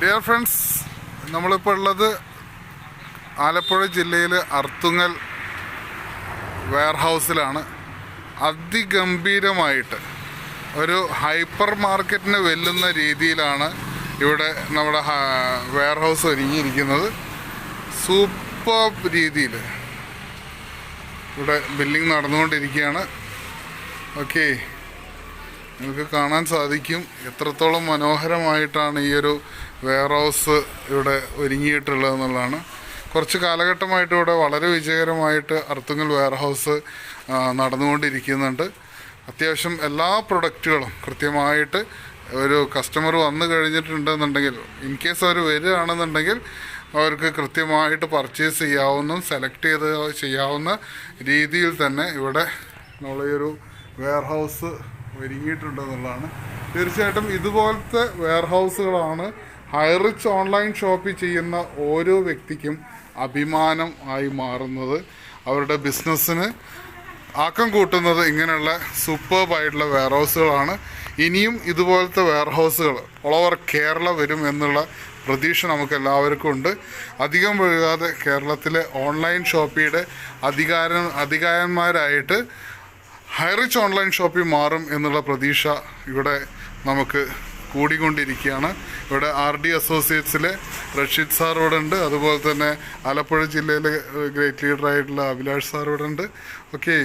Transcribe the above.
Dear friends, നമ്മളിപ്പോൾ ഉള്ളത് ആലപ്പുഴ ജില്ലയിൽ അർത്തുങ്കൽ വെയർഹൗസിലാണ്. അതിഗംഭീരമായിട്ട് ഒരു ഹൈപ്പർ മാർക്കറ്റിന് വെല്ലുന്ന രീതിയിലാണ് ഇവിടെ നമ്മുടെ വെയർഹൗസ് ഒരുങ്ങിയിരിക്കുന്നത്. സൂപ്പർ രീതിയിൽ ഇവിടെ ബില്ലിംഗ് നടന്നുകൊണ്ടിരിക്കുകയാണ്. ഓക്കെ, നിങ്ങൾക്ക് കാണാൻ സാധിക്കും എത്രത്തോളം മനോഹരമായിട്ടാണ് ഈ ഒരു വെയർഹൗസ് ഇവിടെ ഒരുങ്ങിയിട്ടുള്ളതെന്നുള്ളതാണ്. കുറച്ച് കാലഘട്ടമായിട്ട് ഇവിടെ വളരെ വിജയകരമായിട്ട് അർത്തുങ്കൽ വെയർഹൗസ് നടന്നുകൊണ്ടിരിക്കുന്നുണ്ട്. അത്യാവശ്യം എല്ലാ പ്രൊഡക്റ്റുകളും കൃത്യമായിട്ട് ഒരു കസ്റ്റമർ വന്നു കഴിഞ്ഞിട്ടുണ്ടെന്നുണ്ടെങ്കിൽ, ഇൻ കേസ് അവർ വരികയാണെന്നുണ്ടെങ്കിൽ അവർക്ക് കൃത്യമായിട്ട് പർച്ചേസ് ചെയ്യാവുന്ന, സെലക്ട് ചെയ്ത് ചെയ്യാവുന്ന രീതിയിൽ തന്നെ ഇവിടെ നമ്മൾ ഈ ഒരു വെയർഹൗസ് ഒരുങ്ങിയിട്ടുണ്ടെന്നുള്ളതാണ്. തീർച്ചയായിട്ടും ഇതുപോലത്തെ വെയർഹൗസുകളാണ് ഹൈറിച്ച് ഓൺലൈൻ ഷോപ്പിംഗ് ചെയ്യുന്ന ഓരോ വ്യക്തിക്കും അഭിമാനം ആയി മാറുന്നത്. അവരുടെ ബിസിനസ്സിന് ആക്കം കൂട്ടുന്നത് ഇങ്ങനെയുള്ള സൂപ്പർബായിട്ടുള്ള വെയർഹൗസുകളാണ്. ഇനിയും ഇതുപോലത്തെ വെയർഹൗസുകൾ ഓൾ ഓവർ കേരള വരും എന്നുള്ള പ്രതീക്ഷ നമുക്ക് എല്ലാവർക്കും ഉണ്ട്. അധികം വൈകാതെ കേരളത്തിലെ ഓൺലൈൻ ഷോപ്പിയുടെ അധികാരന്മാരായിട്ട് ഹൈറിച്ച് ഓൺലൈൻ ഷോപ്പിംഗ് മാറും എന്നുള്ള പ്രതീക്ഷ ഇവിടെ നമുക്ക് കൂടിക്കൊണ്ടിരിക്കുകയാണ്. ഇവിടെ RD അസോസിയേറ്റ്സിലെ റഷീദ് സാർ ഇവിടെ ഉണ്ട്. അതുപോലെ തന്നെ ആലപ്പുഴ ജില്ലയിലെ ഗ്രേറ്റ് ലീഡറായിട്ടുള്ള അഭിലാഷ് സാർ ഇവിടെ ഉണ്ട്. ഓക്കെ.